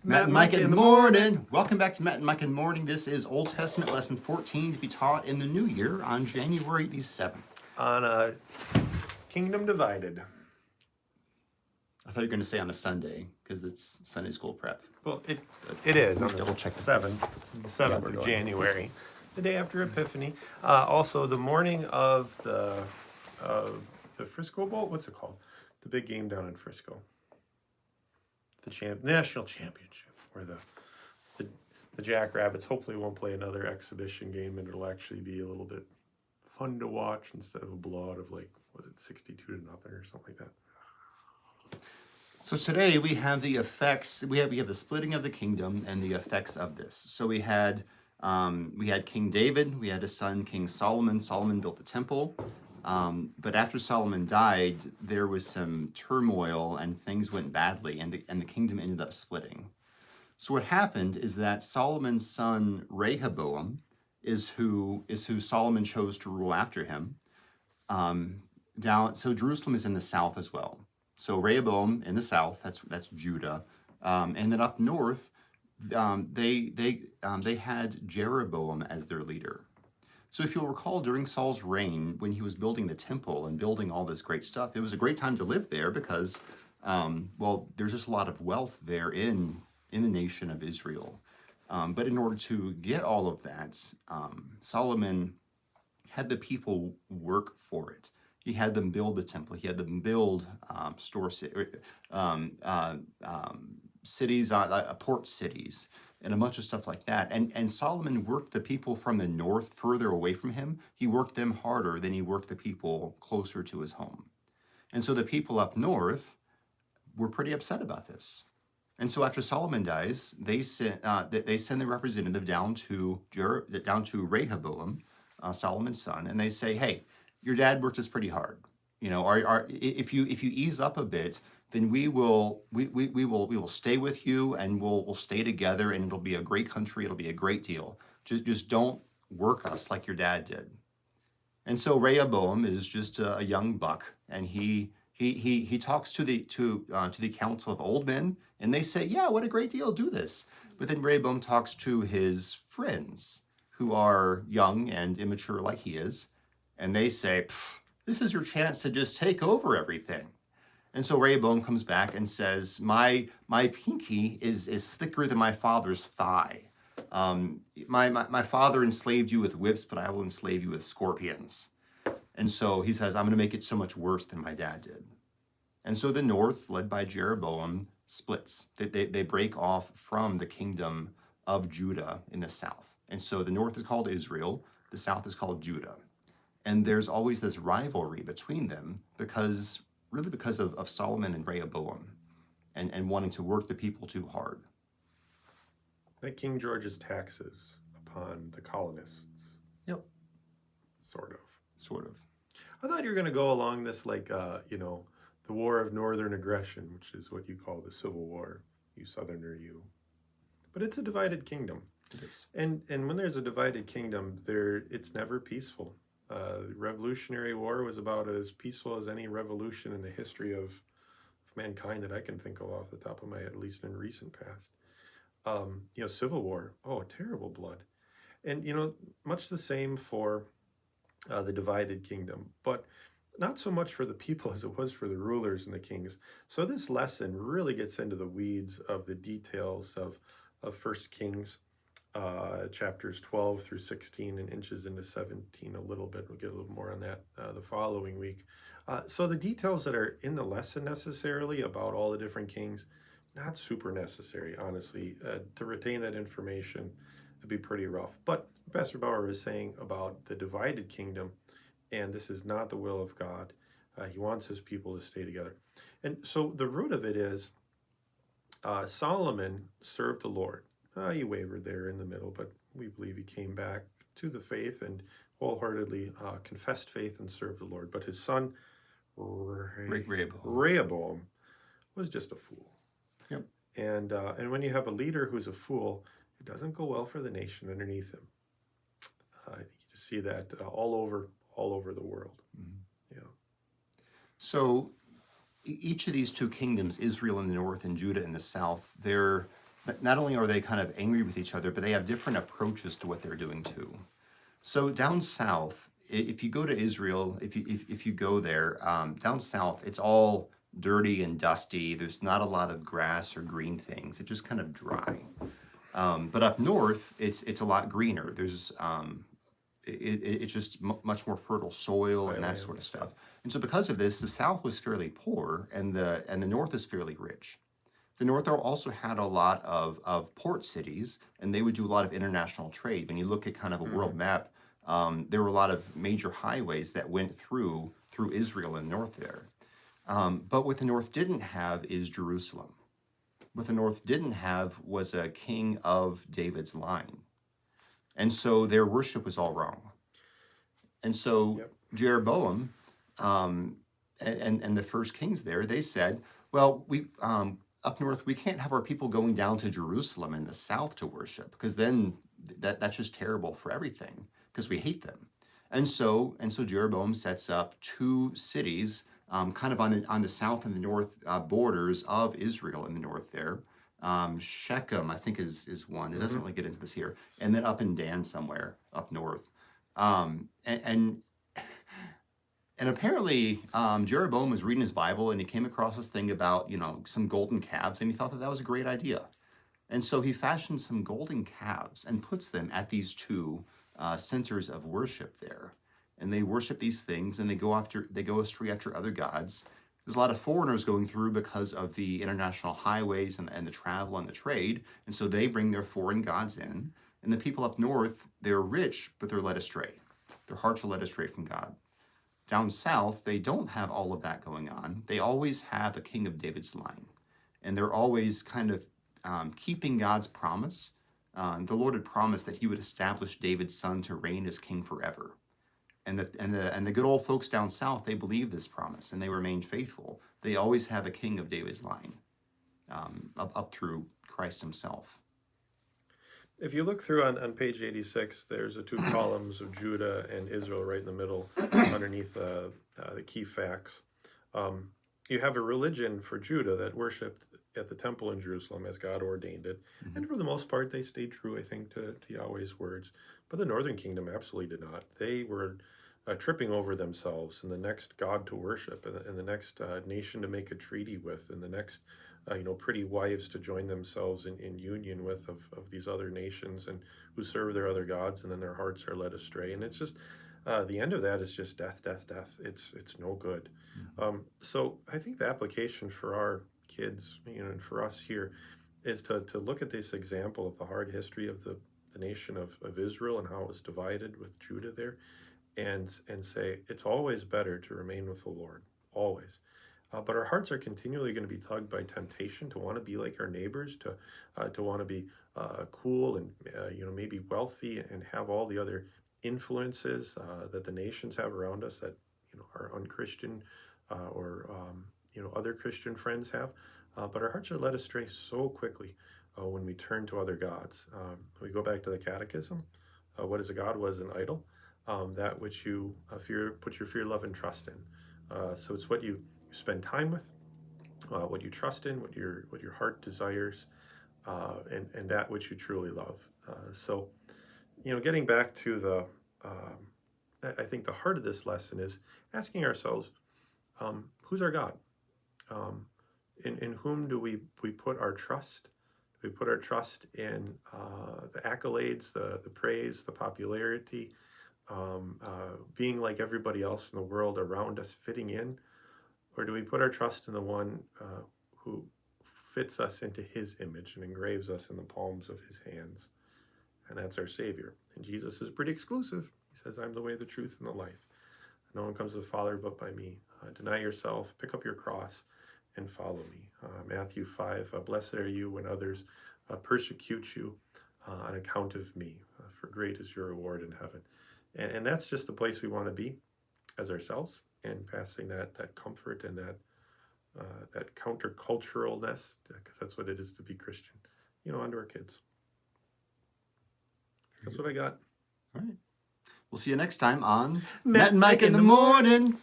Matt and Micah in the morning. Welcome back to Matt and Micah in the morning. This is Old Testament lesson 14 to be taught in the new year on January the 7th. On a Kingdom Divided. I thought you were going to say on a Sunday because it's Sunday school prep. Well, it is on the double check 7th. It's the 7th of January, the day after Epiphany. Also, the morning of the Frisco Bowl. What's it called? The big game down in Frisco. The national championship, where the Jackrabbits hopefully won't play another exhibition game, and it'll actually be a little bit fun to watch instead of a blowout of 62-0 or something like that. So today we have the effects. We have the splitting of the kingdom and the effects of this. So we had King David. We had his son King Solomon. Solomon built the temple. But after Solomon died, there was some turmoil and things went badly, and the kingdom ended up splitting. So what happened is that Solomon's son Rehoboam is who Solomon chose to rule after him. So Jerusalem is in the south as well. So Rehoboam in the south, that's Judah, and then up north, they had Jeroboam as their leader. So if you'll recall, during Saul's reign, when he was building the temple and building all this great stuff, it was a great time to live there because, there's just a lot of wealth there in the nation of Israel. But in order to get all of that, Solomon had the people work for it. He had them build the temple. He had them build cities, port cities, and a bunch of stuff like that. And Solomon worked the people from the north further away from him. He worked them harder than he worked the people closer to his home. And so the people up north were pretty upset about this. And so after Solomon dies, they send the representative down to Rehoboam, Solomon's son, and they say, "Hey, your dad worked us pretty hard. If you ease up a bit, then we will stay with you, and we'll stay together, and it'll be a great country. It'll be a great deal. Just don't work us like your dad did." And so Rehoboam is just a young buck, and he talks to the council of old men, and they say, "Yeah, what a great deal, do this." But then Rehoboam talks to his friends, who are young and immature like he is, and they say, "This is your chance to just take over everything." And so Rehoboam comes back and says, my pinky is thicker than my father's thigh. My father enslaved you with whips, but I will enslave you with scorpions. And so he says, I'm going to make it so much worse than my dad did. And so the north, led by Jeroboam, splits. They break off from the kingdom of Judah in the south. And so the north is called Israel, the south is called Judah. And there's always this rivalry between them because of Solomon and Rehoboam and wanting to work the people too hard. Like King George's taxes upon the colonists. Yep. Sort of. I thought you were going to go along this the War of Northern Aggression, which is what you call the Civil War, you Southerner, you. But it's a divided kingdom. It is. And when there's a divided kingdom, it's never peaceful. The Revolutionary War was about as peaceful as any revolution in the history of mankind that I can think of off the top of my head, at least in recent past. Civil War, terrible blood. And, much the same for the divided kingdom, but not so much for the people as it was for the rulers and the kings. So this lesson really gets into the weeds of the details of 1 Kings, chapters 12 through 16 and inches into 17 a little bit. We'll get a little more on that the following week. So the details that are in the lesson necessarily about all the different kings, not super necessary, honestly. To retain that information would be pretty rough. But Pastor Bauer was saying about the divided kingdom, and this is not the will of God. He wants his people to stay together. And so the root of it is Solomon served the Lord. He wavered there in the middle, but we believe he came back to the faith and wholeheartedly confessed faith and served the Lord. But his son, Rehoboam, was just a fool. Yep. And when you have a leader who's a fool, it doesn't go well for the nation underneath him. I think you just see that all over the world. Mm-hmm. Yeah. So each of these two kingdoms, Israel in the north and Judah in the south, they're not only are they kind of angry with each other, but they have different approaches to what they're doing too. So down south, if you go to Israel, if you go there, down south, it's all dirty and dusty. There's not a lot of grass or green things. It's just kind of dry. But up north, it's a lot greener. There's it's just much more fertile soil and that sort of Highlands, yeah. stuff. And so because of this, the south was fairly poor, and the north is fairly rich. The North also had a lot of port cities, and they would do a lot of international trade. When you look at kind of a world map, there were a lot of major highways that went through Israel and north there. But what the North didn't have is Jerusalem. What the North didn't have was a king of David's line. And so their worship was all wrong. And so Yep. Jeroboam and the first kings there, they said, well, we up north, we can't have our people going down to Jerusalem in the south to worship, because then that's just terrible for everything, because we hate them. And so Jeroboam sets up two cities, kind of on the south and the north borders of Israel in the north there. Shechem, I think, is one. It doesn't really get into this here. And then up in Dan somewhere up north. And apparently Jeroboam was reading his Bible, and he came across this thing about, some golden calves, and he thought that was a great idea. And so he fashioned some golden calves and puts them at these two centers of worship there. And they worship these things, and they go astray after other gods. There's a lot of foreigners going through because of the international highways and the travel and the trade. And so they bring their foreign gods in. And the people up north, they're rich, but they're led astray. Their hearts are led astray from God. Down south, they don't have all of that going on. They always have a king of David's line. And they're always kind of keeping God's promise. The Lord had promised that he would establish David's son to reign as king forever. And the good old folks down south, they believe this promise, and they remain faithful. They always have a king of David's line, up through Christ himself. If you look through on page 86, there's the two columns of Judah and Israel right in the middle, underneath the key facts. You have a religion for Judah that worshipped at the temple in Jerusalem as God ordained it. Mm-hmm. And for the most part, they stayed true, I think, to Yahweh's words. But the northern kingdom absolutely did not. They were tripping over themselves, and the next God to worship, and the next nation to make a treaty with, and the next pretty wives to join themselves in union with of these other nations, and who serve their other gods, and then their hearts are led astray. And it's just the end of that is just death, death, death. It's no good. Mm-hmm. So I think the application for our kids, and for us here, is to look at this example of the hard history of the nation of Israel and how it was divided with Judah there, and say it's always better to remain with the Lord, always. But our hearts are continually going to be tugged by temptation to want to be like our neighbors, to want to be cool and maybe wealthy and have all the other influences that the nations have around us that our unchristian or other Christian friends have. But our hearts are led astray so quickly when we turn to other gods. We go back to the Catechism. What is a god? What is an idol? That which you put your fear, love, and trust in. So it's what you spend time with, what you trust in, what your heart desires, and that which you truly love. So getting back to I think the heart of this lesson is asking ourselves, who's our God? In whom do we put our trust? Do we put our trust in the accolades, the praise, the popularity, being like everybody else in the world around us, fitting in? Or do we put our trust in the one who fits us into his image and engraves us in the palms of his hands? And that's our Savior. And Jesus is pretty exclusive. He says, I'm the way, the truth, and the life. No one comes to the Father but by me. Deny yourself, pick up your cross, and follow me. Matthew 5, blessed are you when others persecute you on account of me, for great is your reward in heaven. And that's just the place we want to be as ourselves, and passing that comfort and that counterculturalness, because that's what it is to be Christian, onto our kids. That's what I got. All right. We'll see you next time on Matt and Mike in the Morning.